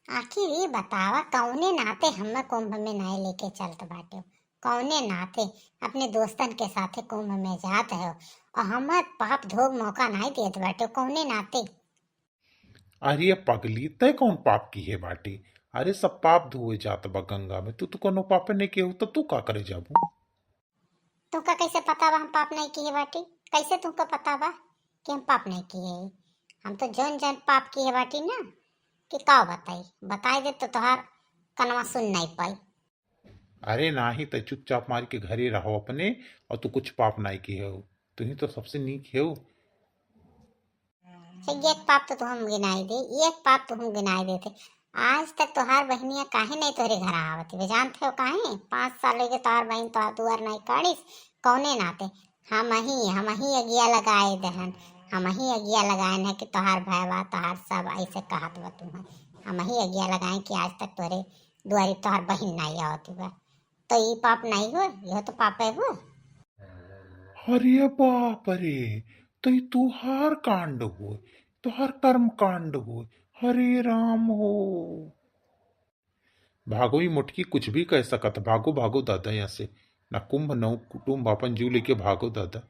आखिर ये बतावा कौने नाते हमें कुंभ में नहीं लेके चलत बाटे। कौने नाते अपने दोस्तन के साथे कुंभ में जात है और हमें पाप धोग मौका नहीं देत बाटे। कौने नाते? अरे पगली, तय कौन पाप की है बाटी? अरे सब पाप धोए जात बा गंगा में। तू तो कोनो पाप नहीं के हो तो तू का करे जाबू? तुमका कैसे पता बा हम पाप नहीं किए बाटी? कैसे तुमको पता बा कि हम पाप नहीं किए? हम तो जौन जौन पाप किए बाटी ना कि का बताई बताई दे तो तोहार कनवा सुन नहीं पाई। अरे नाही तय चुपचाप मार के घरे रहो अपने। और तू कुछ पाप नहीं की हो। तू ही तो सबसे नीक है। एक पाप तो तुम गिनाई दे, एक पाप तुम गिनाई देते। आज तक तोहार बहनिया काहे नहीं तोरे घर आवत वे? जानते हो काहे? 5 साल हो गए तोहार बहन तोहार दुआर नहीं काढ़िस। कौने नाते? हम ही अगिया लगाए दहन। हम ही अगिया लगाए है कि तोहार भैया तोहार सब ऐसे कहत बा तुम्हें। हम ही अगिया लगाए कि आज तक तोरे दुआरी तोहार बहन नहीं आवत बा। तो ये पाप नहीं हो? यह तो पाप है हो। अरे बाप रे! तो ये तुहार कांड हो, तुहार कर्म कांड हो। हरे राम हो। भागो ही मुटकी कुछ भी कह सकत। भागो भागो दादा यहाँ से। ना कुंभ न कुटुम्ब अपन जीव लेके भागो दादा।